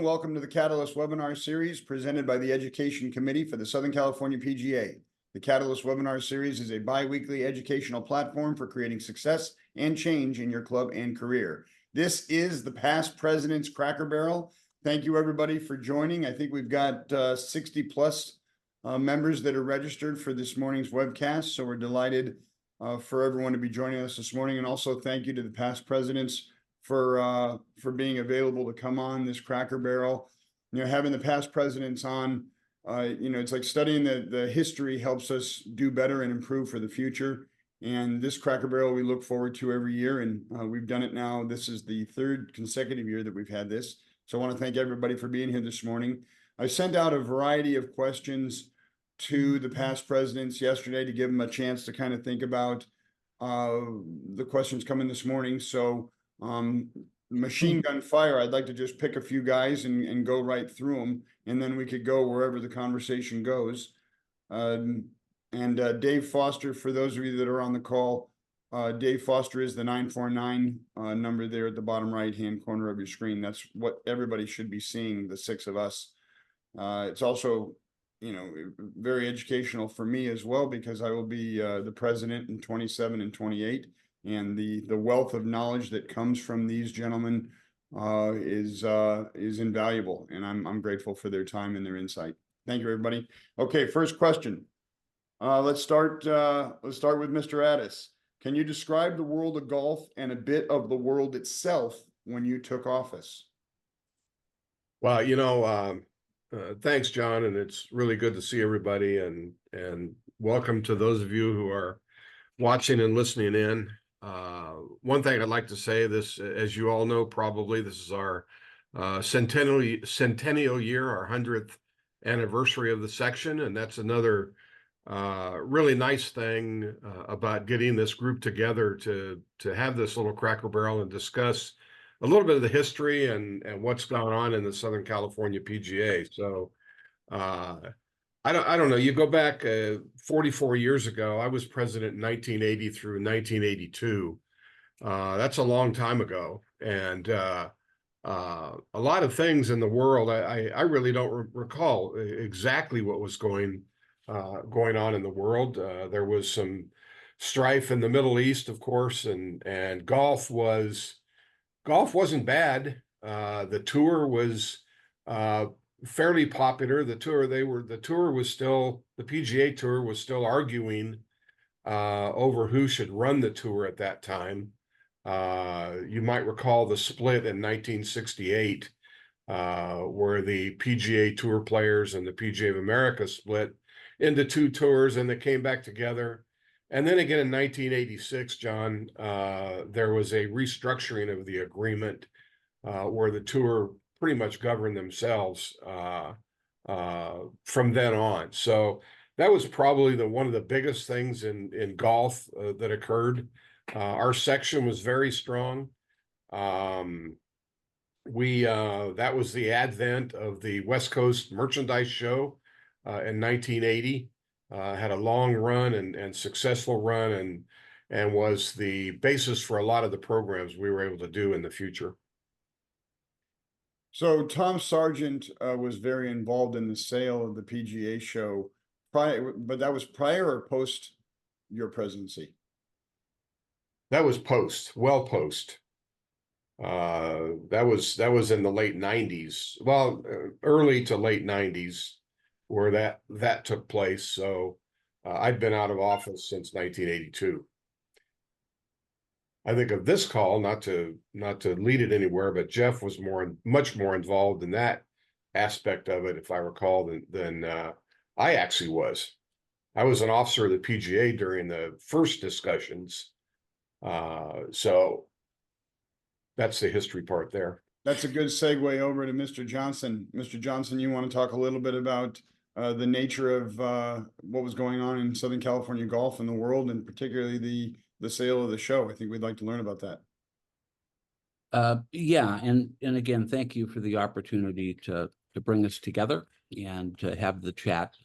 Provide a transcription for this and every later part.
Welcome to the Catalyst webinar series presented by the Education Committee for the Southern California PGA. The Catalyst webinar series is a bi-weekly educational platform for creating success and change in your club and career. This is the Past President's Cracker Barrel. Thank you everybody for joining. I think we've got 60 plus members that are registered for this morning's webcast. So we're delighted for everyone to be joining us this morning. And also thank you to the past presidents for being available to come on this Cracker Barrel. You know, having the past presidents on, it's like studying the history helps us do better and improve for the future. And this Cracker Barrel we look forward to every year, and we've done it now. This is the third consecutive year that we've had this. So I want to thank everybody for being here this morning. I sent out a variety of questions to the past presidents yesterday to give them a chance to kind of think about the questions coming this morning. So machine gun fire, I'd like to just pick a few guys and go right through them, and then we could go wherever the conversation goes. Dave Foster, for those of you that are on the call, Dave Foster is the 949 number there at the bottom right hand corner of your screen. That's what everybody should be seeing, the six of us. It's also, very educational for me as well, because I will be the president in 27 and 28. And the wealth of knowledge that comes from these gentlemen is invaluable, and I'm grateful for their time and their insight. Thank you, everybody. Okay, first question. Let's start with Mr. Addis. Can you describe the world of golf and a bit of the world itself when you took office? Well, thanks, John, and it's really good to see everybody, and welcome to those of you who are watching and listening in. One thing I'd like to say, this, as you all know, probably this is our centennial year, our 100th anniversary of the section, and that's another really nice thing about getting this group together to have this little Cracker Barrel and discuss a little bit of the history and what's gone on in the Southern California PGA. So I don't know. You go back 44 years ago, I was president in 1980 through 1982. That's a long time ago. And a lot of things in the world, I really don't recall exactly what was going on in the world. There was some strife in the Middle East, of course, and golf wasn't bad. The tour was fairly popular. The PGA Tour was still arguing over who should run the tour at that time. You might recall the split in 1968, where the PGA Tour players and the PGA of America split into two tours, and they came back together. And then again in 1986, John, there was a restructuring of the agreement where the tour pretty much govern themselves from then on. So that was probably one of the biggest things in golf that occurred. Our section was very strong. That was the advent of the West Coast Merchandise Show in 1980. Had a long run and successful run, and was the basis for a lot of the programs we were able to do in the future. So Tom Sargent was very involved in the sale of the PGA show, but that was prior or post your presidency? That was well post. That was in the late 90s. Well, early to late 90s, where that took place. So I'd been out of office since 1982. I think of this call, not to lead it anywhere, but Jeff was much more involved in that aspect of it, if I recall, than I actually was. I was an officer of the PGA during the first discussions. So that's the history part there. That's a good segue over to Mr. Johnson. Mr. Johnson, you want to talk a little bit about the nature of what was going on in Southern California golf and the world, and particularly the sale of the show? I think we'd like to learn about that. Yeah, and again, thank you for the opportunity to bring us together and to have the chat.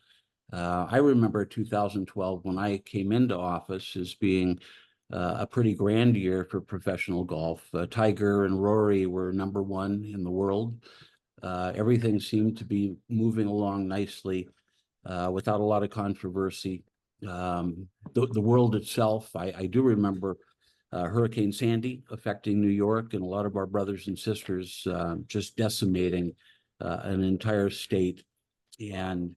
I remember 2012 when I came into office as being a pretty grand year for professional golf. Tiger and Rory were #1 in the world. Everything seemed to be moving along nicely without a lot of controversy. The world itself, I do remember Hurricane Sandy affecting New York, and a lot of our brothers and sisters just decimating an entire state. And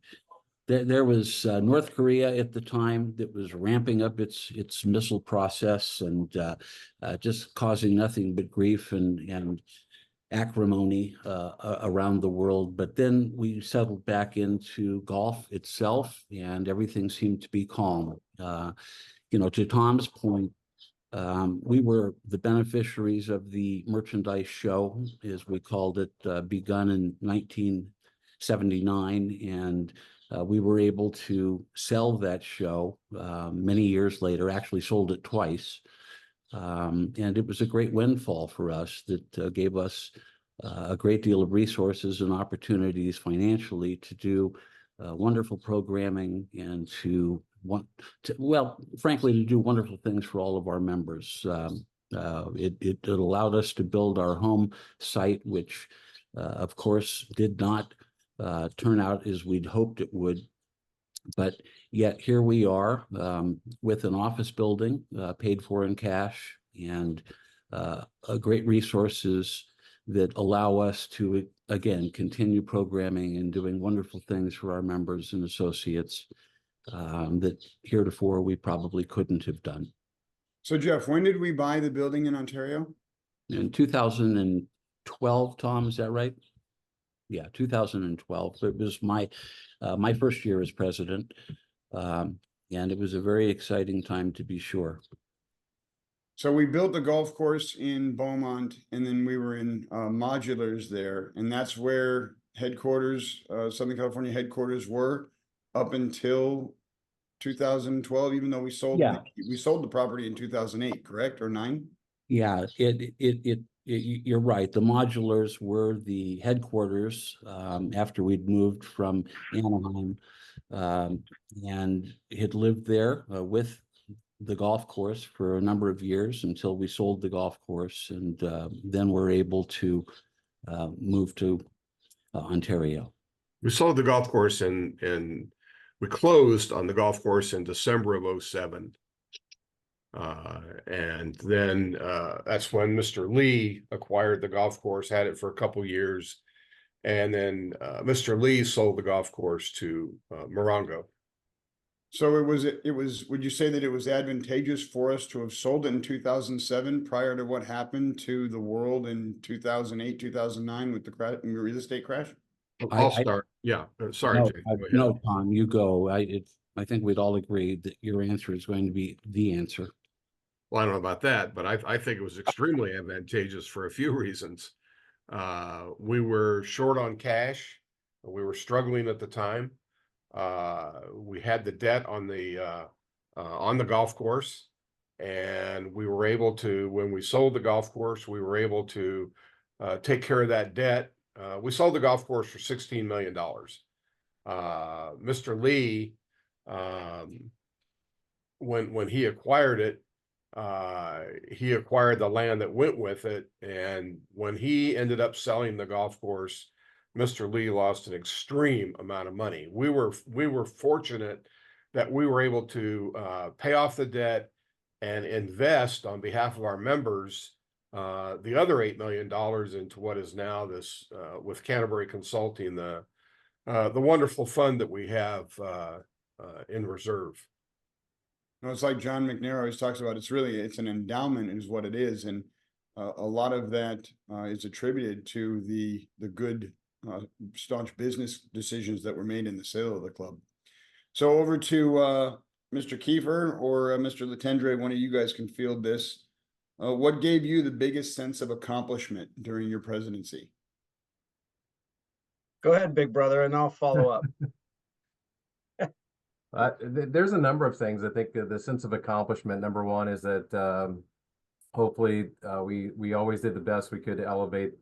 there was North Korea at the time that was ramping up its missile process and just causing nothing but grief and acrimony around the world. But then we settled back into golf itself, and everything seemed to be calm. To Tom's point, we were the beneficiaries of the merchandise show, as we called it, begun in 1979, and we were able to sell that show many years later, actually sold it twice. And it was a great windfall for us that gave us a great deal of resources and opportunities financially to do wonderful programming and frankly, to do wonderful things for all of our members. It allowed us to build our home site, which of course did not turn out as we'd hoped it would. But yet here we are with an office building paid for in cash and great resources that allow us to, again, continue programming and doing wonderful things for our members and associates that heretofore we probably couldn't have done. So Jeff, when did we buy the building in Ontario? In 2012, Tom, is that right? Yeah, 2012. It was my first year as president, and it was a very exciting time, to be sure. So we built the golf course in Beaumont, and then we were in modulars there, and that's where headquarters, Southern California headquarters were up until 2012, even though we sold the property in 2008, correct, or 9? Yeah, you're right. The modulars were the headquarters after we'd moved from Anaheim, and had lived there with the golf course for a number of years until we sold the golf course, and then we're able to move to Ontario. We sold the golf course and we closed on the golf course in December of 2007. And then that's when Mr. Lee acquired the golf course, had it for a couple years. And then Mr. Lee sold the golf course to Morongo. So it was, would you say that it was advantageous for us to have sold it in 2007 prior to what happened to the world in 2008, 2009 with the real estate crash? I'll start. Yeah. Sorry, No, Jay. no, Tom, you go. I think we'd all agree that your answer is going to be the answer. Well, I don't know about that, but I think it was extremely advantageous for a few reasons. We were short on cash. We were struggling at the time. We had the debt on the golf course, and we were able to, when we sold the golf course, we were able to take care of that debt. We sold the golf course for $16 million. Mr. Lee, when he acquired it, he acquired the land that went with it, and when he ended up selling the golf course, Mr. Lee lost an extreme amount of money. We were fortunate that we were able to pay off the debt and invest on behalf of our members the other $8 million into what is now this with Canterbury Consulting, the wonderful fund that we have in reserve. No, it's like John McNair always talks about. It's an endowment is what it is, and a lot of that is attributed to the good staunch business decisions that were made in the sale of the club. So over to Mr. Kiefer or Mr. Latendre, one of you guys can field this. What gave you the biggest sense of accomplishment during your presidency? Go ahead, big brother, and I'll follow up. There's a number of things. I think the sense of accomplishment, number one, is that hopefully we always did the best we could to elevate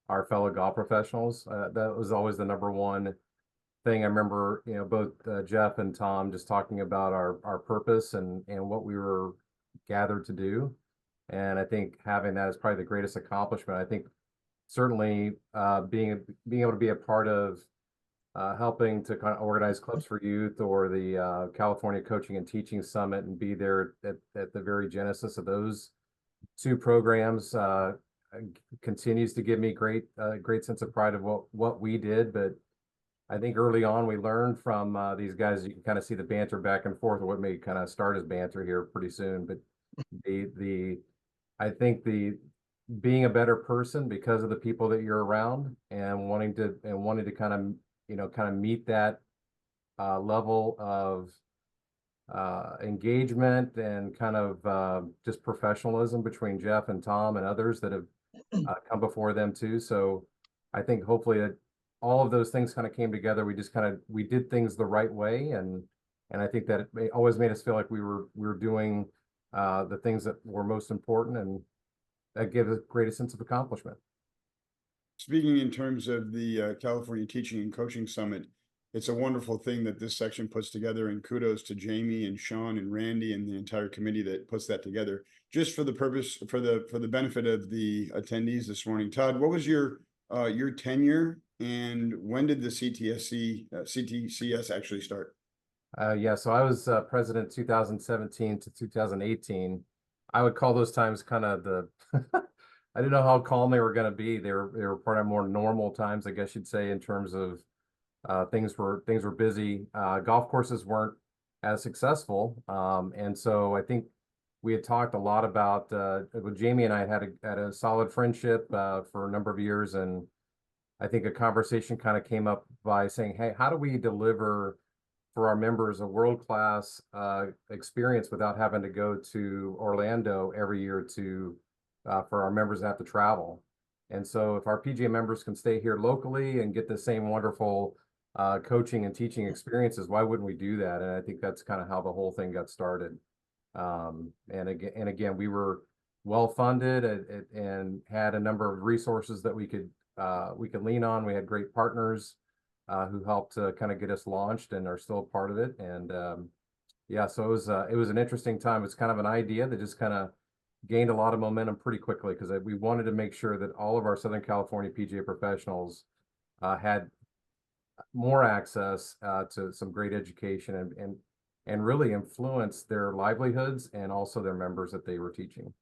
our fellow golf professionals. That was always the number one thing. I remember, both Jeff and Tom just talking about our purpose and what we were gathered to do. And I think having that is probably the greatest accomplishment. I think certainly being able to be a part of helping to kind of organize clubs for youth or the California Coaching and Teaching Summit and be there at the very genesis of those two programs continues to give me great sense of pride of what we did. But I think early on we learned from these guys. You can kind of see the banter back and forth, or what may kind of start as banter here pretty soon. But I think the being a better person because of the people that you're around and wanting to kind of meet that level of engagement and kind of just professionalism between Jeff and Tom and others that have come before them too. So I think hopefully that all of those things kind of came together. We did things the right way, and I think that it always made us feel like we were doing the things that were most important, and that gave us the greatest sense of accomplishment. Speaking in terms of the California Teaching and Coaching Summit, it's a wonderful thing that this section puts together, and kudos to Jamie and Sean and Randy and the entire committee that puts that together. Just for the purpose, for the benefit of the attendees this morning, Todd, what was your tenure, and when did the CTCS actually start? Yeah, so I was president 2017 to 2018. I would call those times kind of the I didn't know how calm they were going to be. They were part of more normal times, I guess you'd say, in terms of things were busy. Golf courses weren't as successful, and so I think we had talked a lot about with Jamie and I had a solid friendship for a number of years, and I think a conversation kind of came up by saying, hey, how do we deliver for our members a world-class experience without having to go to Orlando every year for our members to have to travel? And so if our PGA members can stay here locally and get the same wonderful coaching and teaching experiences, why wouldn't we do that? And I think that's kind of how the whole thing got started. And again, we were well funded and had a number of resources that we could lean on. We had great partners who helped kind of get us launched and are still a part of it. And yeah, so it was an interesting time. It's kind of an idea that just kind of gained a lot of momentum pretty quickly, because we wanted to make sure that all of our Southern California PGA professionals had more access to some great education and really influence their livelihoods and also their members that they were teaching.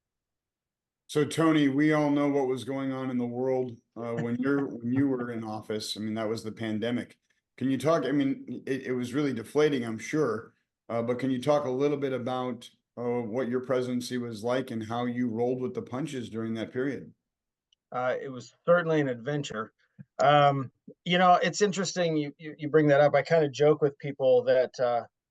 So Tony, we all know what was going on in the world when you were in office. I mean, that was the pandemic. Can you talk? I mean, it was really deflating, I'm sure. But can you talk a little bit about what your presidency was like and how you rolled with the punches during that period? It was certainly an adventure. It's interesting you bring that up. I kind of joke with people that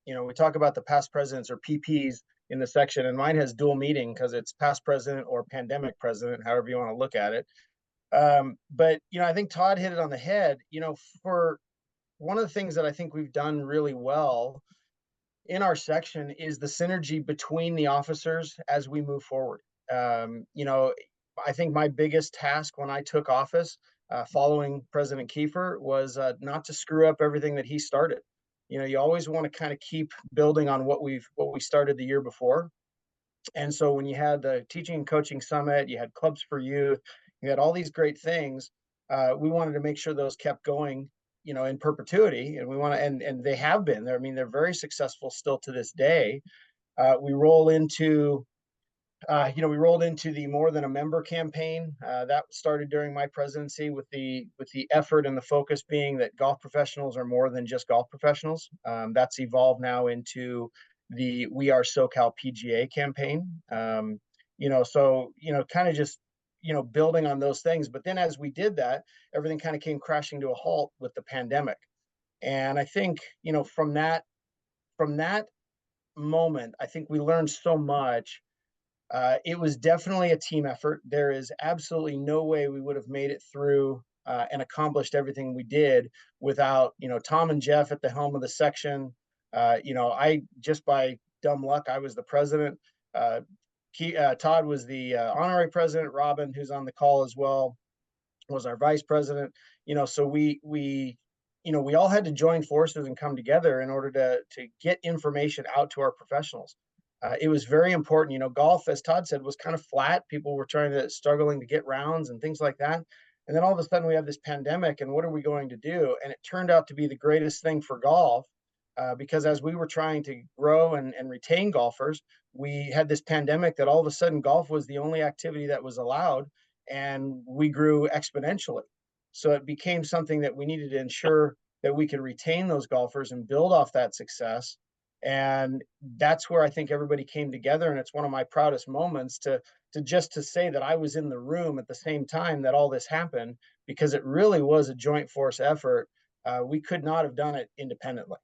we talk about the past presidents, or PPs, in the section, and mine has dual meaning because it's past president or pandemic president, however you want to look at it. But I think Todd hit it on the head. For one of the things that I think we've done really well in our section is the synergy between the officers as we move forward. I think my biggest task when I took office, following President Kiefer, was not to screw up everything that he started. You always want to kind of keep building on what we started the year before. And so when you had the Teaching and Coaching Summit, you had Clubs for Youth, you had all these great things. We wanted to make sure those kept going, in perpetuity, and we want to, and they have been there. I mean, they're very successful still to this day. We rolled into the More Than a Member campaign that started during my presidency, with the effort and the focus being that golf professionals are more than just golf professionals. That's evolved now into the We Are SoCal PGA campaign. So kind of just building on those things. But then as we did that, everything kind of came crashing to a halt with the pandemic. And I think from that moment, I think we learned so much. It was definitely a team effort. There is absolutely no way we would have made it through and accomplished everything we did without, Tom and Jeff at the helm of the section. I, just by dumb luck, I was the president. Todd was the honorary president. Robin, who's on the call as well, was our vice president. So we all had to join forces and come together in order to get information out to our professionals. It was very important. Golf, as Todd said, was kind of flat. People were struggling to get rounds and things like that. And then all of a sudden we have this pandemic, and what are we going to do? And it turned out to be the greatest thing for golf, because as we were trying to grow and retain golfers, we had this pandemic that all of a sudden golf was the only activity that was allowed, and we grew exponentially. So it became something that we needed to ensure that we could retain those golfers and build off that success. And that's where I think everybody came together. And it's one of my proudest moments to just to say that I was in the room at the same time that all this happened, because it really was a joint force effort. We could not have done it independently.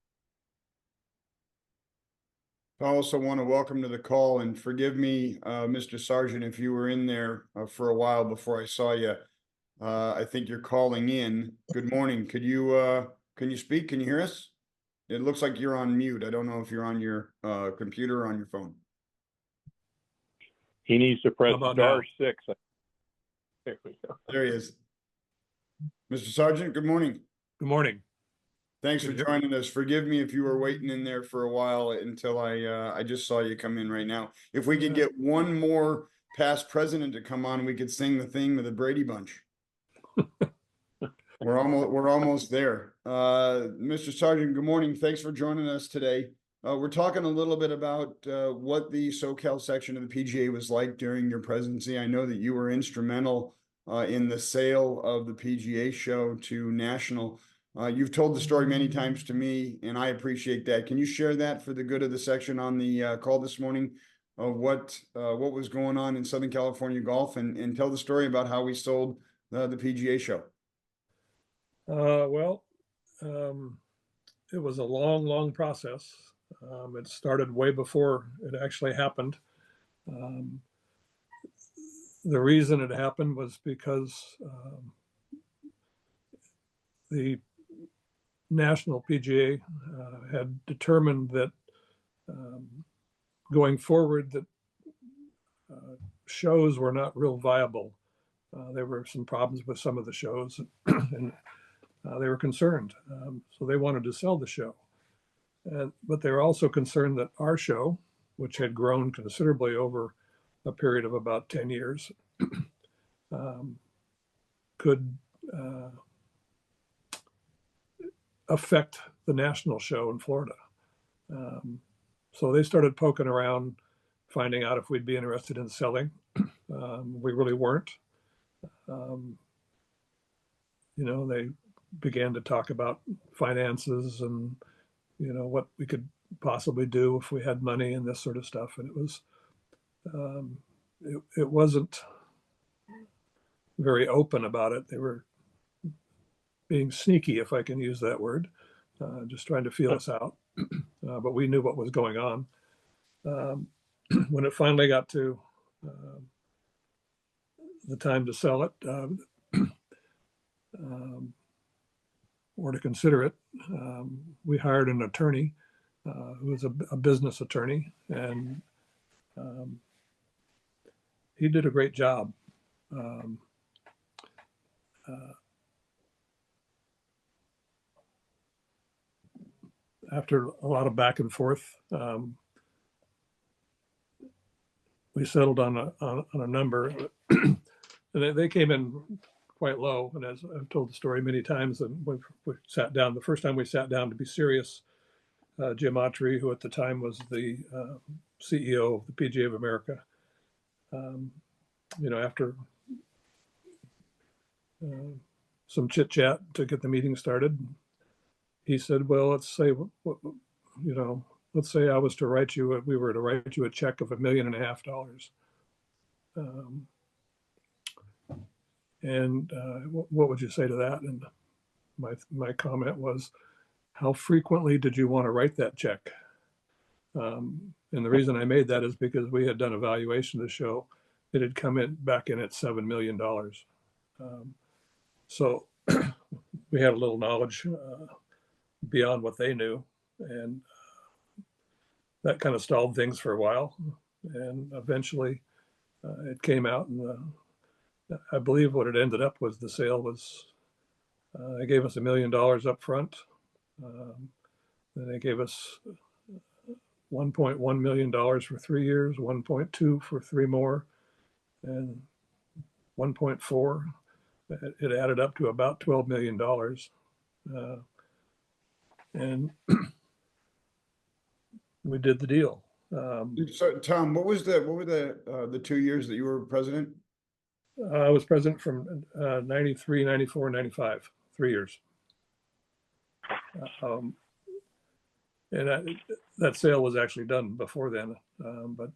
I also want to welcome to the call, and forgive me, Mr. Sargent, if you were in there for a while before I saw you. I think you're calling in. Good morning. Can you speak? Can you hear us? It looks like you're on mute. I don't know if you're on your computer or on your phone. He needs to press about star now? 6. There we go. There he is. Mr. Sargent, good morning. Good morning. Thanks for Good to- joining us. Forgive me if you were waiting in there for a while until I just saw you come in right now. If we could get one more past president to come on, we could sing the theme of the Brady Bunch. We're almost there. Mr. Sargent, good morning. Thanks for joining us today. We're talking a little bit about what the SoCal section of the PGA was like during your presidency. I know that you were instrumental in the sale of the PGA show to National. You've told the story many times to me, and I appreciate that. Can you share that for the good of the section on the call this morning of what was going on in Southern California golf, and tell the story about how we sold the PGA show? It was a long process. It started way before it actually happened. The reason it happened was because the National PGA had determined that going forward that shows were not real viable. There were some problems with some of the shows, and they were concerned. So they wanted to sell the show. But they were also concerned that our show, which had grown considerably over a period of about 10 years, could affect the national show in Florida. So they started poking around, finding out if we'd be interested in selling. We really weren't. They began to talk about finances and, what we could possibly do if we had money and this sort of stuff. And it wasn't very open about it. They were being sneaky, if I can use that word, just trying to feel us out. But we knew what was going on. When it finally got to the time to sell it, or to consider it, we hired an attorney who was a business attorney, and he did a great job. After a lot of back and forth, we settled on a number. And they came in quite low. And as I've told the story many times, and we sat down, the first time we sat down to be serious, Jim Autry, who at the time was the CEO of the PGA of America, after some chit chat to get the meeting started, he said, well, let's say I was to write you, we were to write you a check of $1.5 million. What would you say to that? And my comment was, how frequently did you want to write that check? And the reason I made that is because we had done a valuation of the show. It had come back in at $7 million. So we had a little knowledge beyond what they knew. And that kind of stalled things for a while. And eventually it came out, and I believe what it ended up was the sale was, they gave us $1 million up front. Then they gave us $1.1 million for 3 years, 1.2 for 3 more, and 1.4 it added up to about $12 million. And we did the deal. So Tom, what were the 2 years that you were president? I was president from 93, 94, 95, 3 years. And that sale was actually done before then. But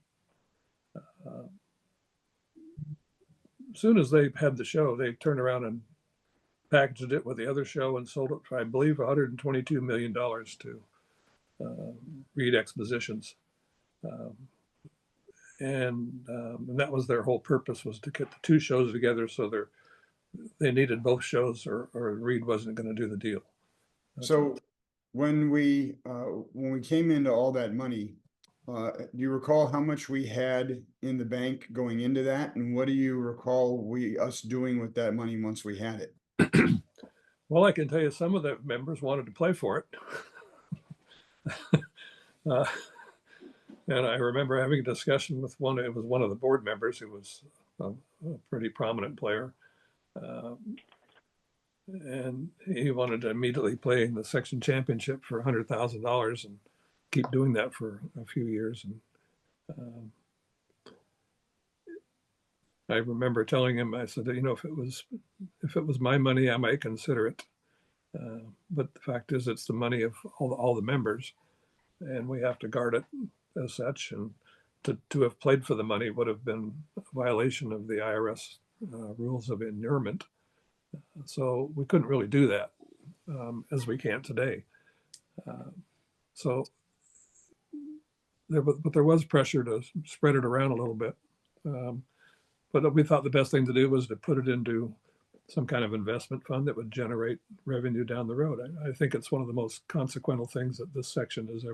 as soon as they had the show, they turned around and packaged it with the other show and sold it for, I believe, $122 million to Reed Expositions. And that was their whole purpose, was to get the two shows together. So they needed both shows, or Reed wasn't going to do the deal. So when we came into all that money, do you recall how much we had in the bank going into that? And what do you recall us doing with that money once we had it? Well, I can tell you some of the members wanted to play for it. And I remember having a discussion with it was one of the board members who was a pretty prominent player. And he wanted to immediately play in the section championship for $100,000 and keep doing that for a few years. And I remember telling him, I said, if it was my money, I might consider it. But the fact is, it's the money of all the members, and we have to guard it as such. And to have played for the money would have been a violation of the IRS rules of inurement. So we couldn't really do that as we can today. But there was pressure to spread it around a little bit. But we thought the best thing to do was to put it into some kind of investment fund that would generate revenue down the road. I think it's one of the most consequential things that this section has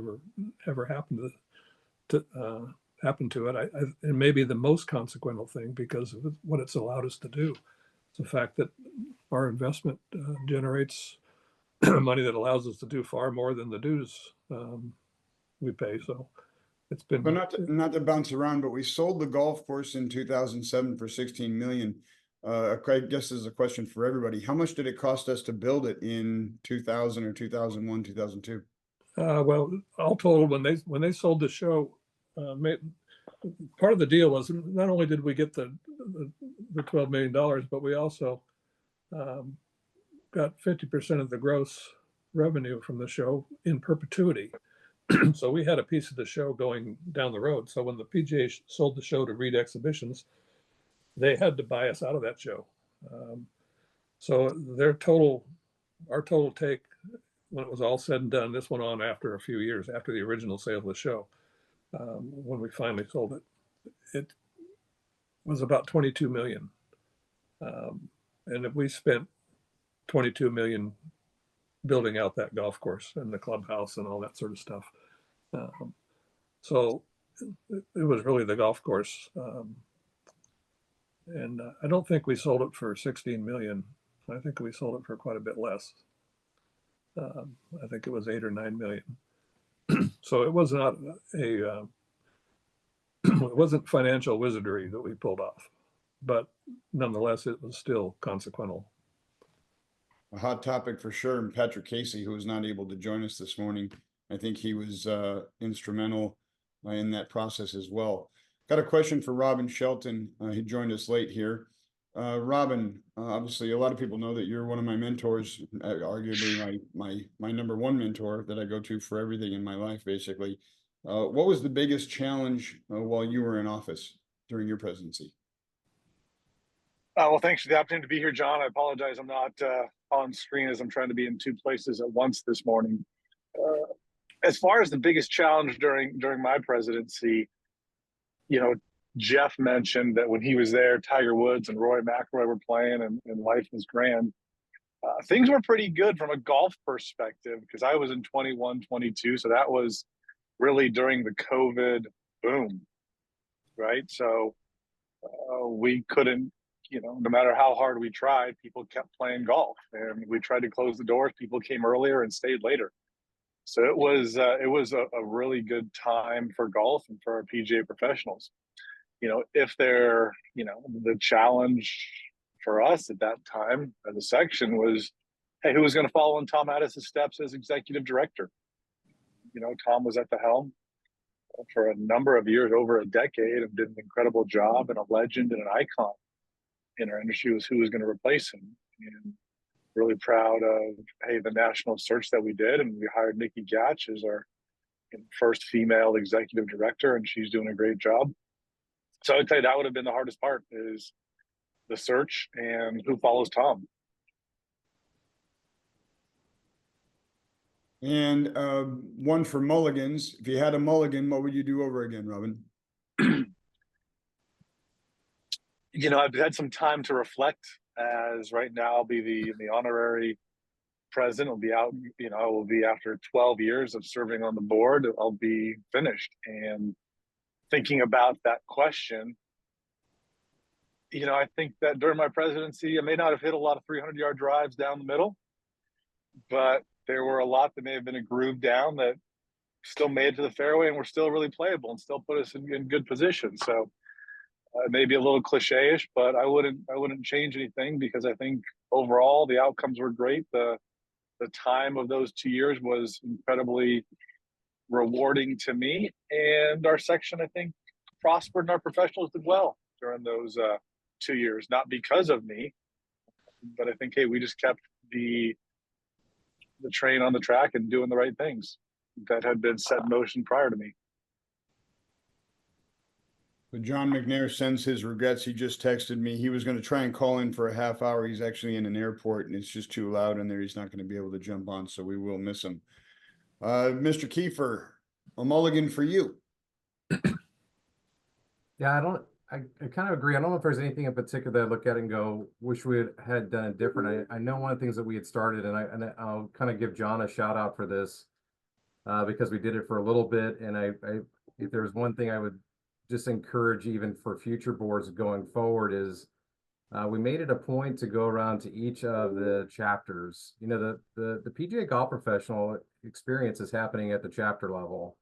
ever happened to it. And maybe the most consequential thing, because of what it's allowed us to do. It's the fact that our investment generates money that allows us to do far more than the dues we pay. So it's been. But not to bounce around, but we sold the golf course in 2007 for 16 million. I guess this is a question for everybody. How much did it cost us to build it in 2000 or 2001, 2002? Well, all told, when they sold the show, part of the deal was not only did we get the $12 million, but we also got 50% of the gross revenue from the show in perpetuity. So we had a piece of the show going down the road. So when the PGA sold the show to Reed Exhibitions, they had to buy us out of that show. So our total take, when it was all said and done, this went on after a few years after the original sale of the show. When we finally sold it, it was about 22 million. And if we spent 22 million building out that golf course and the clubhouse and all that sort of stuff. So it was really the golf course. And I don't think we sold it for 16 million. I think we sold it for quite a bit less. I think it was 8 or 9 million. So it was not it wasn't financial wizardry that we pulled off, but nonetheless, it was still consequential. A hot topic for sure. And Patrick Casey, who was not able to join us this morning, I think he was instrumental in that process as well. Got a question for Robin Shelton. He joined us late here. Robin, obviously, a lot of people know that you're one of my mentors, arguably my number one mentor that I go to for everything in my life, basically. What was the biggest challenge while you were in office during your presidency? Well, thanks for the opportunity to be here, John. I apologize I'm not on screen as I'm trying to be in two places at once this morning. As far as the biggest challenge during my presidency, Jeff mentioned that when he was there, Tiger Woods and Roy McIlroy were playing and life was grand. Things were pretty good from a golf perspective because I was in 21, 22. So that was really during the COVID boom, right? So we couldn't, no matter how hard we tried, people kept playing golf, and we tried to close the doors. People came earlier and stayed later. So it was a really good time for golf and for our PGA professionals. If they're, the challenge for us at that time as a section was, hey, who was going to follow in Tom Addis's steps as executive director? You know, Tom was at the helm for a number of years, over a decade, and did an incredible job, and a legend and an icon in our industry was who was going to replace him. And really proud of, hey, the national search that we did, and we hired Nikki Gatch as our first female executive director, and she's doing a great job. So I'd say that would have been the hardest part, is the search and who follows Tom. And one for mulligans. If you had a mulligan, what would you do over again, Robin? You know, I've had some time to reflect, as right now I'll be the honorary president. I'll be out, you know, I will be, after 12 years of serving on the board, I'll be finished. And thinking about that question, you know, I think that during my presidency, I may not have hit a lot of 300-yard drives down the middle, but there were a lot that may have been a groove down that still made it to the fairway and were still really playable and still put us in good position. So maybe a little cliche-ish, but I wouldn't change anything, because I think overall the outcomes were great. The time of those 2 years was incredibly rewarding to me, and our section, I think, prospered, and our professionals did well during those 2 years. Not because of me, but I think, hey, we just kept the train on the track and doing the right things that had been set in motion prior to me. But John McNair sends his regrets. He just texted me. He was going to try and call in for a half hour. He's actually in an airport, and it's just too loud in there. He's not going to be able to jump on, so we will miss him. Mr. Kiefer, a mulligan for you. Yeah, I kind of agree. I don't know if there's anything in particular that I look at and go, wish we had done it different. I know one of the things that we had started, and I'll kind of give John a shout out for this, because we did it for a little bit. And if there was one thing I would just encourage, even for future boards going forward, is we made it a point to go around to each of the chapters. You know, the PGA Golf Professional experience is happening at the chapter level.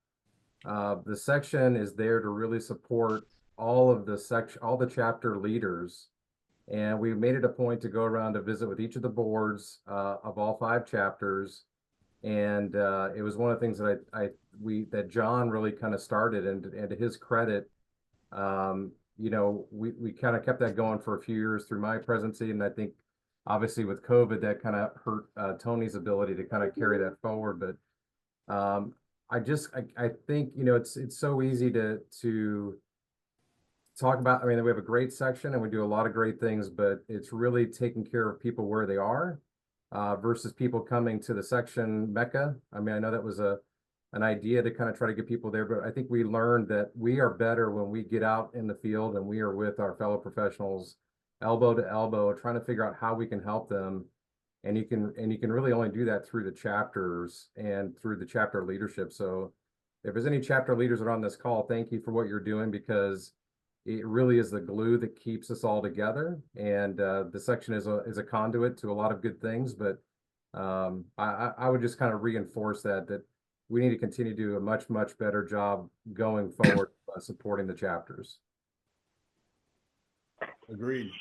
The section is there to really support all the chapter leaders, and we made it a point to go around to visit with each of the boards of all 5 chapters. And it was one of the things that that John really kind of started, and to his credit, you know, we kind of kept that going for a few years through my presidency. And I think obviously with COVID, that kind of hurt Tony's ability to kind of carry that forward. But I think, you know, it's so easy to talk about. I mean, we have a great section and we do a lot of great things, but it's really taking care of people where they are, versus people coming to the section Mecca. I mean, I know that was an idea to kind of try to get people there, but I think we learned that we are better when we get out in the field and we are with our fellow professionals, elbow to elbow, trying to figure out how we can help them. And you can really only do that through the chapters and through the chapter leadership. So if there's any chapter leaders that are on this call, thank you for what you're doing, because it really is the glue that keeps us all together. And the section is a conduit to a lot of good things. But I would just kind of reinforce that we need to continue to do a much, much better job going forward supporting the chapters. Agreed.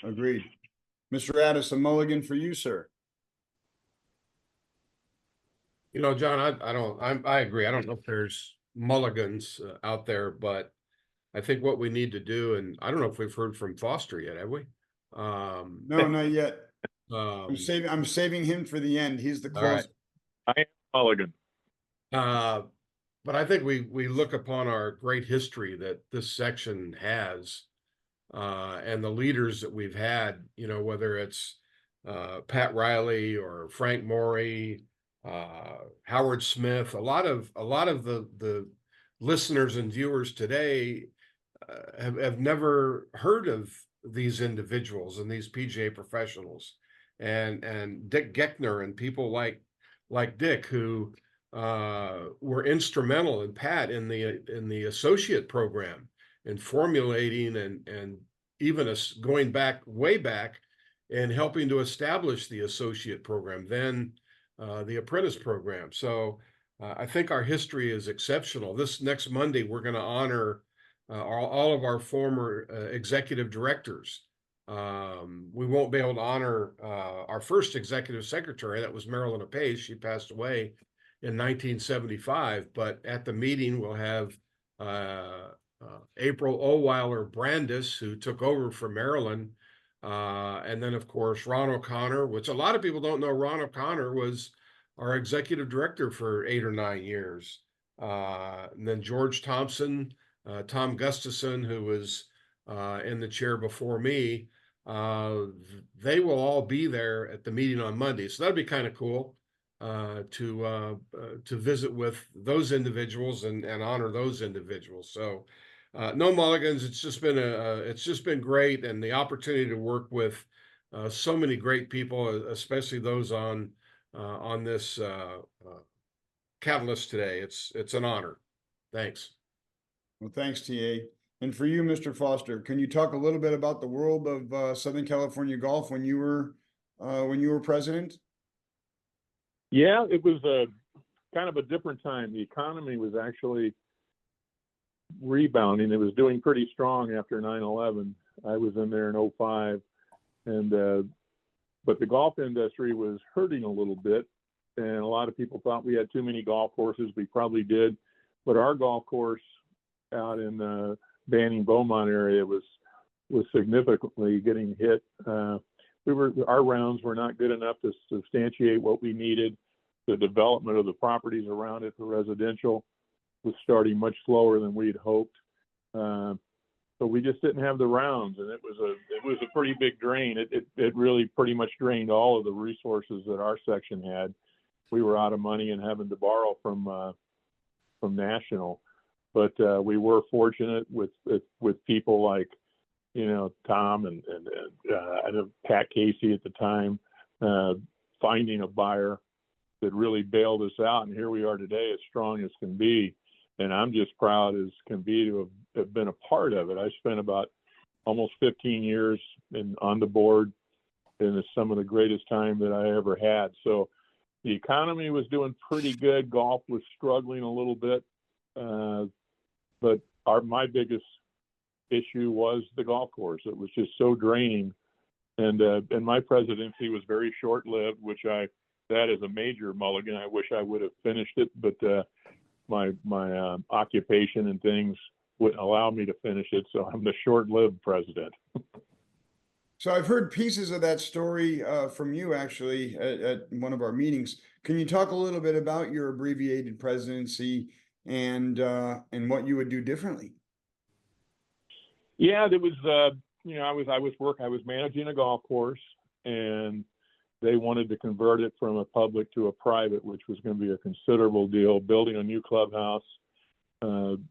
Mr. Addis, a mulligan for you, sir. You know, John, I agree. I don't know if there's mulligans out there, but I think what we need to do, and I don't know if we've heard from Foster yet, have we? No, not yet. I'm saving him for the end. He's the closer. I am mulligan. But I think we look upon our great history that this section has, and the leaders that we've had, you know, whether it's Pat Riley or Frank Morey, Howard Smith, a lot of the listeners and viewers today have never heard of these individuals and these PGA professionals, and Dick Geckner and people like Dick, who were instrumental, and Pat in the associate program, in formulating and even going way back and helping to establish the associate program, then the apprentice program. So I think our history is exceptional. This next Monday, we're going to honor all of our former executive directors We won't be able to honor our first executive secretary. That was Marilyn Apace. She passed away in 1975. But at the meeting, we'll have April Oweiler Brandis, who took over for Marilyn. And then, of course, Ron O'Connor, which a lot of people don't know. Ron O'Connor was our executive director for 8 or 9 years. And then George Thompson, Tom Gustafson, who was in the chair before me. They will all be there at the meeting on Monday. So that'd be kind of cool to visit with those individuals and honor those individuals. So no mulligans. It's just been great, and the opportunity to work with so many great people, especially those on this catalyst today. It's an honor. Thanks. Well, thanks, TA. And for you, Mr. Foster, can you talk a little bit about the world of Southern California golf when you were president? Yeah, it was a kind of a different time. The economy was actually rebounding. It was doing pretty strong after 9/11. I was in there in 05, and but the golf industry was hurting a little bit, and a lot of people thought we had too many golf courses. We probably did, but our golf course out in the Banning Beaumont area was significantly getting hit. Our rounds were not good enough to substantiate what we needed. The development of the properties around it for residential was starting much slower than we'd hoped. So we just didn't have the rounds, and it was a pretty big drain. It really pretty much drained all of the resources that our section had. We were out of money and having to borrow from National. But we were fortunate with people like, Tom and Pat Casey at the time, finding a buyer that really bailed us out. And here we are today, as strong as can be. And I'm just proud as can be to have been a part of it. I spent about almost 15 years on the board, and it's some of the greatest time that I ever had. So the economy was doing pretty good. Golf was struggling a little bit. But my biggest issue was the golf course. It was just so draining, and my presidency was very short-lived, that is a major mulligan. I wish I would have finished it, but my occupation and things wouldn't allow me to finish it, so I'm the short-lived president. So I've heard pieces of that story from you actually at one of our meetings. Can you talk a little bit about your abbreviated presidency and what you would do differently? Yeah, there was I was managing a golf course, and they wanted to convert it from a public to a private, which was going to be a considerable deal, building a new clubhouse. And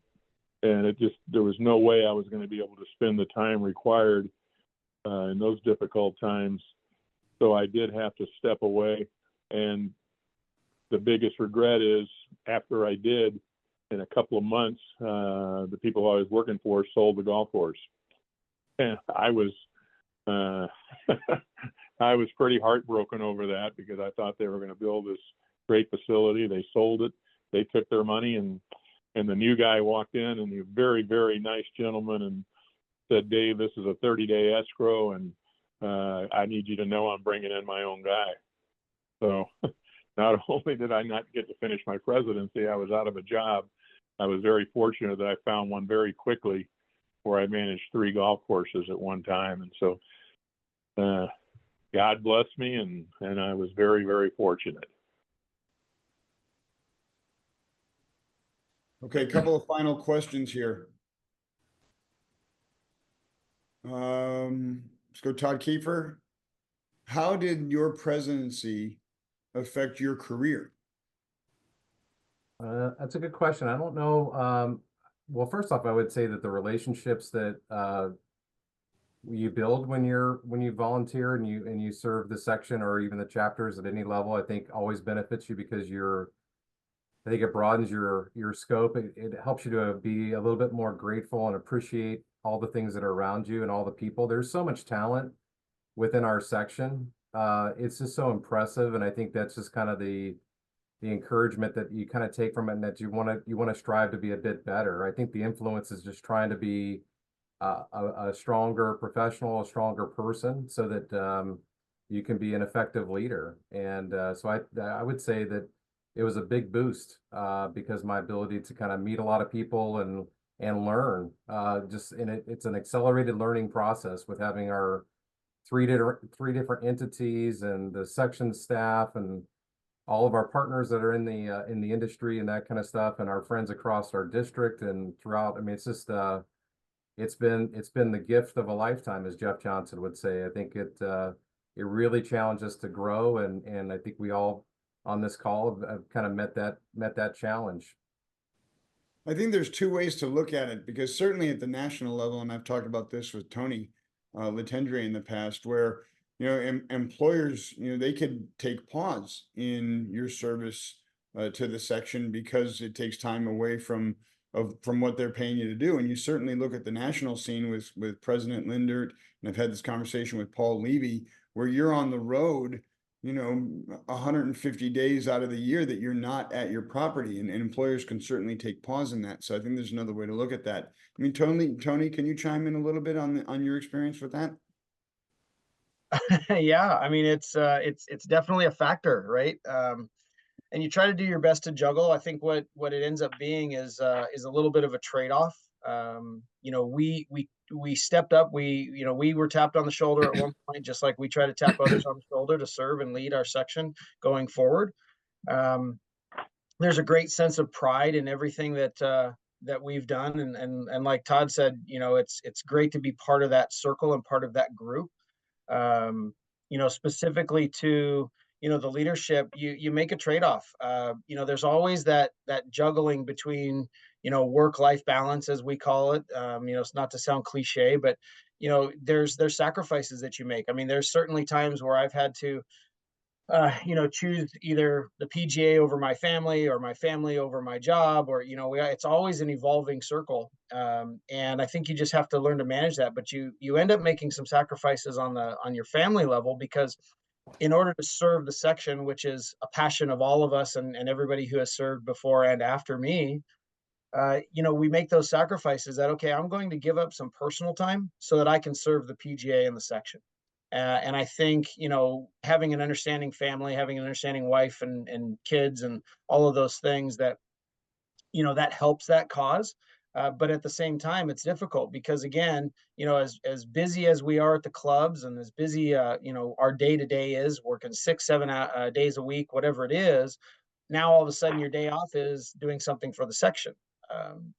there was no way I was going to be able to spend the time required in those difficult times. So I did have to step away. And the biggest regret is after I did, in a couple of months, the people I was working for sold the golf course. And I was I was pretty heartbroken over that, because I thought they were going to build this great facility. They sold it. They took their money, and the new guy walked in, and a very, very nice gentleman, and said, "Dave, this is a 30-day escrow, and I need you to know I'm bringing in my own guy." So not only did I not get to finish my presidency, I was out of a job. I was very fortunate that I found one very quickly, where I managed 3 golf courses at one time. And so God blessed me, and I was very, very fortunate. Okay, a couple of final questions here. Let's go Todd Kiefer. How did your presidency affect your career? That's a good question. I don't know. Well, first off, I would say that the relationships that you build when you volunteer and you serve the section or even the chapters at any level, I think always benefits you, because I think it broadens your scope. It helps you to be a little bit more grateful and appreciate all the things that are around you and all the people. There's so much talent within our section. It's just so impressive, and I think that's just kind of the encouragement that you kind of take from it, and that you want to strive to be a bit better. I think the influence is just trying to be a stronger professional, a stronger person, so that you can be an effective leader. And so I would say that it was a big boost because my ability to kind of meet a lot of people and learn just in it. It's an accelerated learning process with having our three different entities and the section staff and all of our partners that are in the industry and that kind of stuff, and our friends across our district and throughout. I mean, it's just it's been the gift of a lifetime, as Jeff Johnson would say. I think it really challenged us to grow, and I think we all on this call have kind of met that challenge. I think there's two ways to look at it, because certainly at the national level, and I've talked about this with Tony Letendre in the past, where employers, they could take pause in your service to the section because it takes time away from what they're paying you to do. And you certainly look at the national scene with President Lindert, and I've had this conversation with Paul Levy, where you're on the road 150 days out of the year that you're not at your property, and employers can certainly take pause in that. So I think there's another way to look at that. I mean, Tony, can you chime in a little bit on your experience with that? Yeah, I mean, it's definitely a factor, right? And you try to do your best to juggle. I think what it ends up being is a little bit of a trade-off. We stepped up. We were tapped on the shoulder at one point, just like we try to tap others on the shoulder to serve and lead our section going forward. There's a great sense of pride in everything that we've done, and like Todd said, it's great to be part of that circle and part of that group. Specifically to the leadership, you make a trade-off. There's always that juggling between work-life balance, as we call it. It's not to sound cliche, but there's sacrifices that you make. I mean, there's certainly times where I've had to choose either the PGA over my family or my family over my job, or it's always an evolving circle. And I think you just have to learn to manage that. But you end up making some sacrifices on your family level, because in order to serve the section, which is a passion of all of us and everybody who has served before and after me, we make those sacrifices that, okay, I'm going to give up some personal time so that I can serve the PGA and the section. And I think, having an understanding family, having an understanding wife and kids and all of those things, that, that helps that cause. But at the same time, it's difficult because, again, as busy as we are at the clubs and as busy, our day-to-day is, working 6-7 days a week, whatever it is, now all of a sudden your day off is doing something for the section.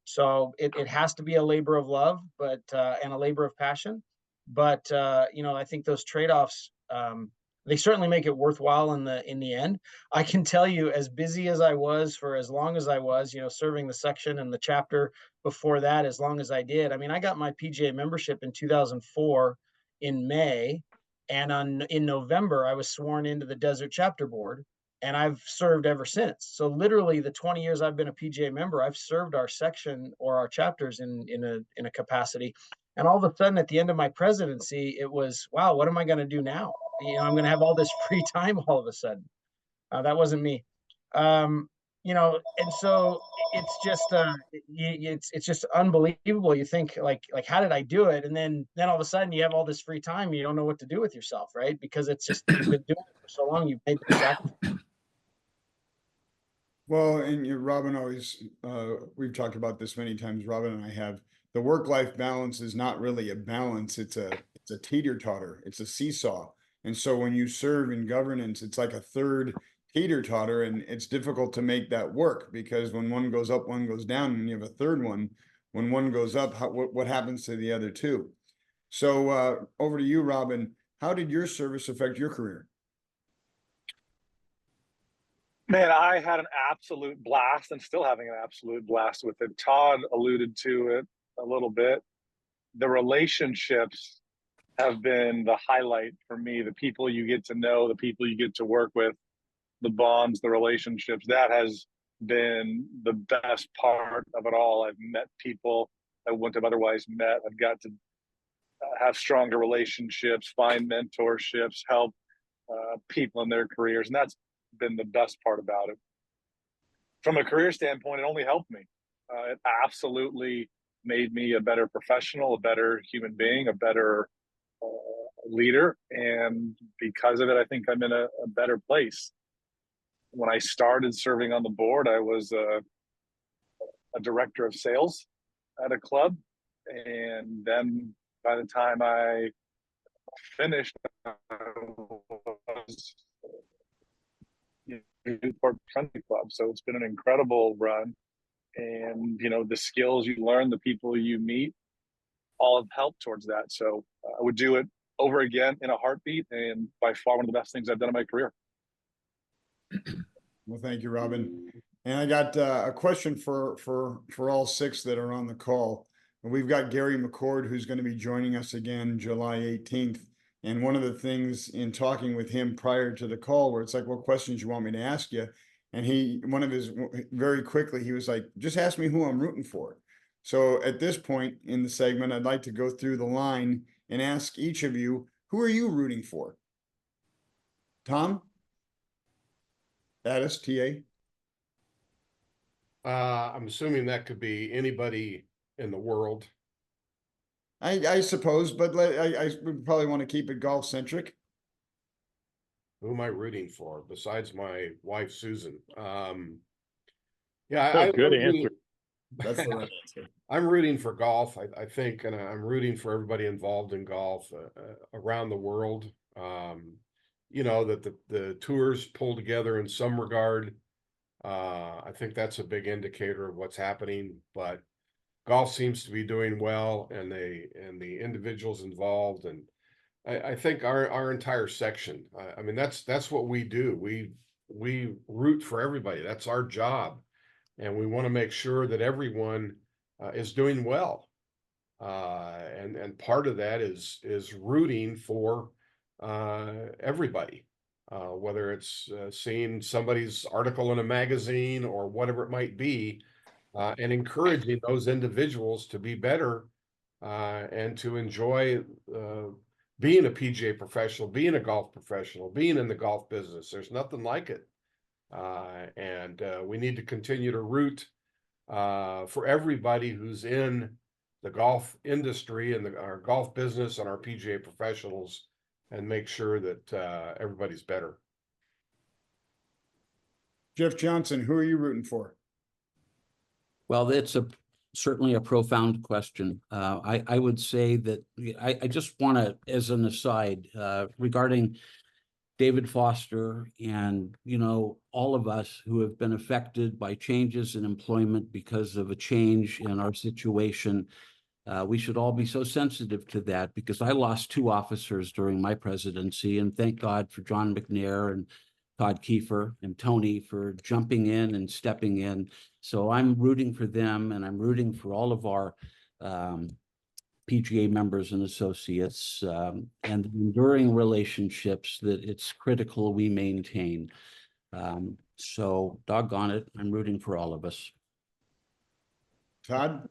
So it has to be a labor of love, but and a labor of passion. But I think those trade-offs, they certainly make it worthwhile in the end. I can tell you, as busy as I was for as long as I was, serving the section and the chapter before that, as long as I did. I mean, I got my PGA membership in 2004 in May, and in November I was sworn into the Desert Chapter Board, and I've served ever since. So literally, the 20 years I've been a PGA member, I've served our section or our chapters in a capacity. And all of a sudden, at the end of my presidency, it was, wow, what am I going to do now? I'm going to have all this free time all of a sudden. That wasn't me. And so it's just it's just unbelievable. You think like how did I do it? And then all of a sudden you have all this free time. You don't know what to do with yourself, right? Because it's just, you've been doing it for so long. You've made the sacrifice. Well, and Robin always, we've talked about this many times, Robin and I have. The work-life balance is not really a balance. It's a teeter-totter. It's a seesaw. And so when you serve in governance, it's like a third teeter-totter, and it's difficult to make that work, because when one goes up, one goes down, and you have a third one. When one goes up, what happens to the other two? So over to you, Robin. How did your service affect your career? Man, I had an absolute blast, and still having an absolute blast with it. Todd alluded to it a little bit. The relationships have been the highlight for me. The people you get to know, the people you get to work with, the bonds, the relationships, that has been the best part of it all. I've met people I wouldn't have otherwise met. I've got to have stronger relationships, find mentorships, help people in their careers. And that's been the best part about it. From a career standpoint, it only helped me. It absolutely made me a better professional, a better human being, a better leader. And because of it, I think I'm in a better place. When I started serving on the board, I was a director of sales at a club. And then by the time I finished, I was Newport Country Club. So it's been an incredible run. And, you know, the skills you learn, the people you meet, all have helped towards that. So I would do it over again in a heartbeat, and by far one of the best things I've done in my career. Well, thank you, Robin. And I got a question for all six that are on the call. And we've got Gary McCord, who's going to be joining us again July 18th. And one of the things in talking with him prior to the call, where it's like, what questions you want me to ask you? And very quickly, he was like, just ask me who I'm rooting for. So at this point in the segment, I'd like to go through the line and ask each of you, who are you rooting for? Tom? Addis, TA? I'm assuming that could be anybody in the world. I suppose, but I would probably want to keep it golf centric. Who am I rooting for besides my wife, Susan? Yeah, Good answer. That's the right answer. I'm rooting for golf. I think, and I'm rooting for everybody involved in golf around the world. You know, that the tours pull together in some regard. I think that's a big indicator of what's happening, but golf seems to be doing well, and the individuals involved, and I think our entire section. I mean, that's what we do. We root for everybody. That's our job, and we want to make sure that everyone is doing well. And part of that is rooting for everybody, whether it's seeing somebody's article in a magazine or whatever it might be, and encouraging those individuals to be better and to enjoy being a PGA professional, being a golf professional, being in the golf business. There's nothing like it. And we need to continue to root for everybody who's in the golf industry and our golf business and our PGA professionals, and make sure that everybody's better. Jeff Johnson, who are you rooting for? Well, it's certainly a profound question. I would say that I just want to, as an aside, regarding David Foster and, you know, all of us who have been affected by changes in employment because of a change in our situation. We should all be so sensitive to that, because I lost 2 officers during my presidency, and thank God for John McNair and Todd Kiefer and Tony for jumping in and stepping in. So I'm rooting for them, and I'm rooting for all of our PGA members and associates, and the enduring relationships that it's critical we maintain. So doggone it, I'm rooting for all of us. Todd?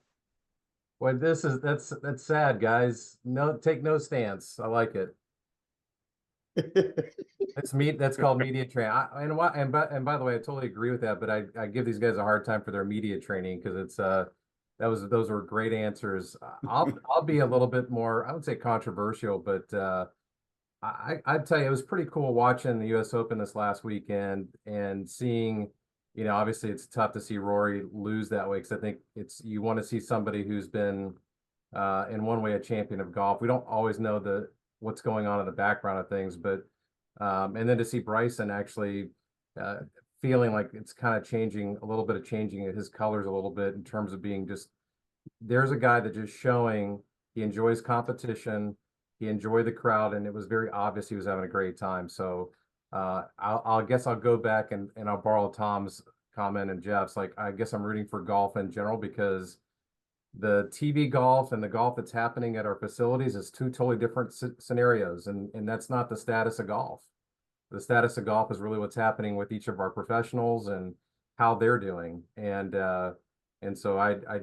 Well, that's sad, guys. No, take no stance. I like it. That's called media training. And by the way, I totally agree with that. But I give these guys a hard time for their media training, because it's those were great answers. I'll be a little bit more, I would say, controversial, but I'd tell you, it was pretty cool watching the U.S. Open this last weekend and seeing, you know, obviously it's tough to see Rory lose that way, because I think you want to see somebody who's been in one way a champion of golf. We don't always know what's going on in the background of things, but and then to see Bryson actually feeling like it's kind of changing his colors a little bit, in terms of being just, there's a guy that just showing he enjoys competition, he enjoyed the crowd, and it was very obvious he was having a great time. So I guess I'll go back and I'll borrow Tom's comment and Jeff's. Like, I guess I'm rooting for golf in general, because the TV golf and the golf that's happening at our facilities is 2 totally different scenarios, and that's not the status of golf. The status of golf is really what's happening with each of our professionals and how they're doing. And so I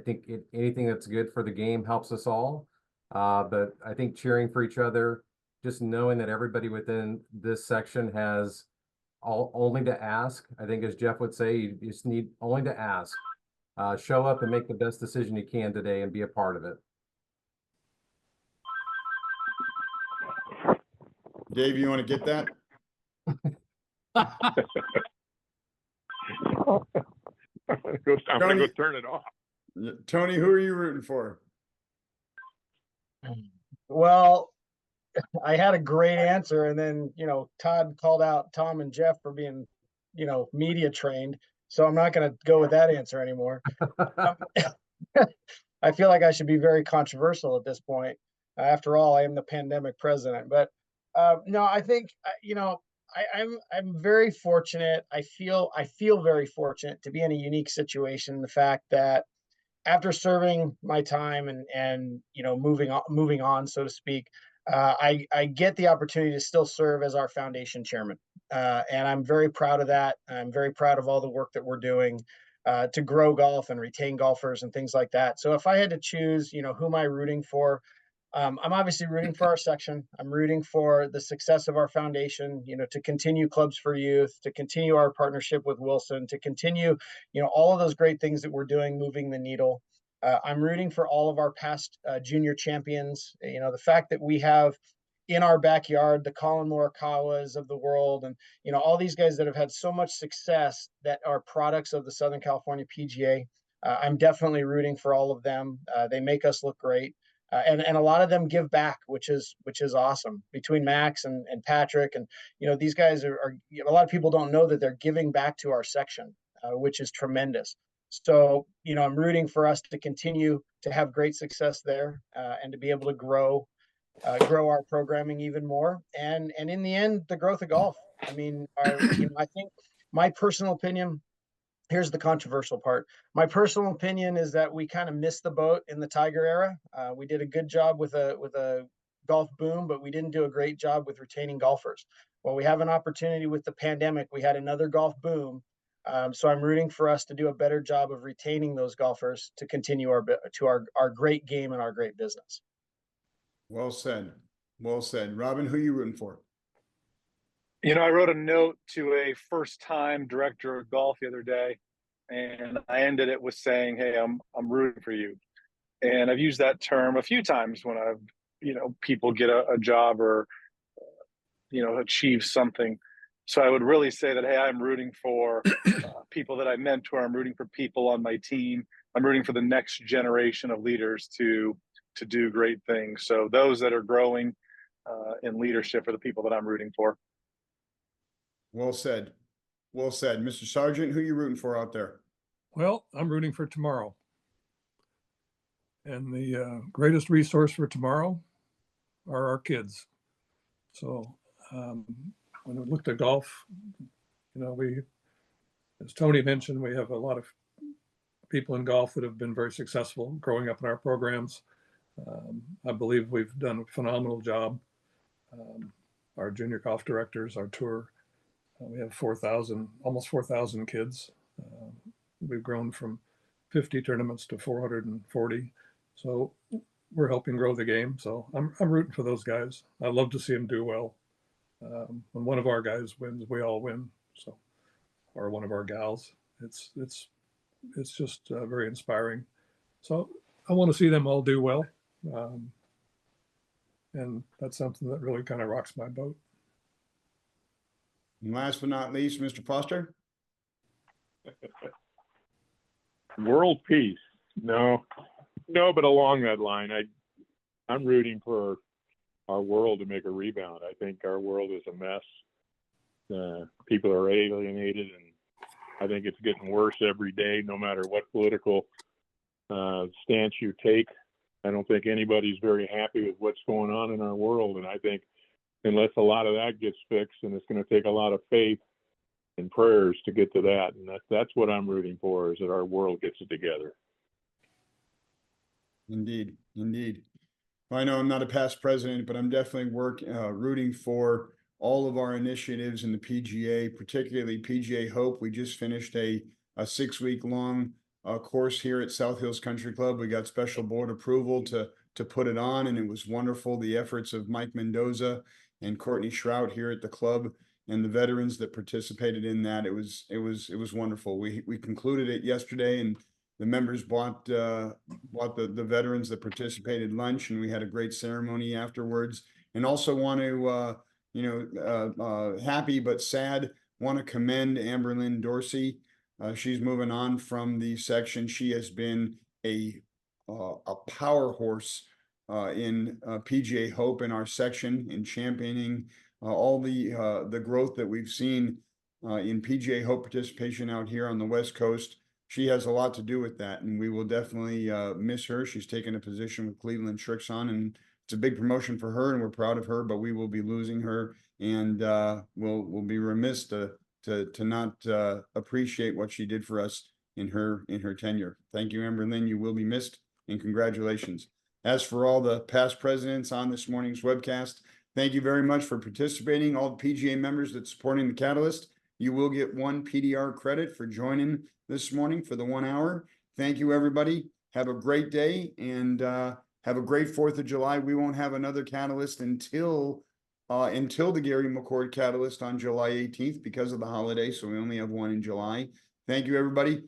think anything that's good for the game helps us all. But I think cheering for each other, just knowing that everybody within this section has only to ask. I think, as Jeff would say, you just need only to ask. show up and make the best decision you can today and be a part of it. Dave, you want to get that? I'm gonna go turn it off. Tony, who are you rooting for? Well, I had a great answer, and then, you know, Todd called out Tom and Jeff for being, you know, media trained. So I'm not going to go with that answer anymore. I feel like I should be very controversial at this point. After all, I am the pandemic president. But no, I think, you know, I'm very fortunate. I feel very fortunate to be in a unique situation. The fact that after serving my time and you know, moving on, so to speak, I get the opportunity to still serve as our foundation chairman, and I'm very proud of that. I'm very proud of all the work that we're doing to grow golf and retain golfers and things like that. So if I had to choose, you know, who am I rooting for? I'm obviously rooting for our section. I'm rooting for the success of our foundation, you know, to continue Clubs for Youth, to continue our partnership with Wilson, to continue, you know, all of those great things that we're doing, moving the needle. I'm rooting for all of our past junior champions. You know, the fact that we have in our backyard the Colin Morikawas of the world, and you know, all these guys that have had so much success that are products of the Southern California PGA. I'm definitely rooting for all of them. They make us look great. And a lot of them give back, which is awesome. Between Max and Patrick, and you know, these guys are a lot of people don't know that they're giving back to our section, which is tremendous. So you know, I'm rooting for us to continue to have great success there, and to be able to grow our programming even more, and in the end, the growth of golf. I mean, you know, I think my personal opinion. Here's the controversial part. My personal opinion is that we kind of missed the boat in the Tiger era. We did a good job with a golf boom, but we didn't do a great job with retaining golfers. Well, we have an opportunity with the pandemic. We had another golf boom. So I'm rooting for us to do a better job of retaining those golfers to continue our great game and our great business. Well said. Well said. Robin, who are you rooting for? You know, I wrote a note to a first-time director of golf the other day, and I ended it with saying, "Hey, I'm rooting for you." And I've used that term a few times when I've, you know, people get a job or, you know, achieve something. So I would really say that, hey, I'm rooting for people that I mentor. I'm rooting for people on my team. I'm rooting for the next generation of leaders to do great things. So those that are growing in leadership are the people that I'm rooting for. Well said. Well said. Mr. Sargent, who are you rooting for out there? Well, I'm rooting for tomorrow. And the greatest resource for tomorrow are our kids. So when we looked at golf, you know, as Tony mentioned, we have a lot of people in golf that have been very successful growing up in our programs. I believe we've done a phenomenal job. Our junior golf directors, our tour, we have almost 4,000 kids. We've grown from 50 tournaments to 440. So we're helping grow the game. So I'm rooting for those guys. I love to see them do well. When one of our guys wins, we all win. So, or one of our gals, it's just very inspiring. So I want to see them all do well. And that's something that really kind of rocks my boat. And last but not least, Mr. Foster. World peace. No, but along that line, I'm rooting for our world to make a rebound. I think our world is a mess. People are alienated, and I think it's getting worse every day, no matter what political stance you take. I don't think anybody's very happy with what's going on in our world, and I think unless a lot of that gets fixed, and it's going to take a lot of faith and prayers to get to that, and that's what I'm rooting for, is that our world gets it together. Indeed, indeed. Well, I know I'm not a past president, but I'm definitely rooting for all of our initiatives in the PGA, particularly PGA Hope. We just finished a 6-week-long course here at South Hills Country Club. We got special board approval to put it on, and it was wonderful. The efforts of Mike Mendoza and Courtney Shrout here at the club and the veterans that participated in that. It was wonderful. We concluded it yesterday, and the members bought the veterans that participated lunch, and we had a great ceremony afterwards. And also want to, happy but sad, want to commend Amberlynn Dorsey. She's moving on from the section. She has been a power horse in PGA Hope in our section, in championing all the growth that we've seen in PGA Hope participation out here on the West Coast. She has a lot to do with that, and we will definitely miss her. She's taken a position with Cleveland Shrixon, and it's a big promotion for her, and we're proud of her, but we will be losing her, and we'll be remiss to not appreciate what she did for us in her tenure. Thank you, Amberlynn. You will be missed, and congratulations. As for all the past presidents on this morning's webcast, thank you very much for participating. All the PGA members that's supporting the Catalyst, you will get 1 PDR credit for joining this morning for the 1 hour. Thank you, everybody. Have a great day, and have a great 4th of July. We won't have another Catalyst until the Gary McCord Catalyst on July 18th because of the holiday. So we only have 1 in July. Thank you, everybody.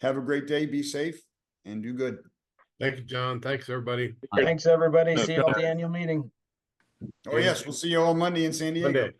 Have a great day. Be safe and do good. Thank you, John. Thanks, everybody. Thanks, everybody. See you at the annual meeting. Oh, yes. We'll see you all Monday in San Diego. Monday.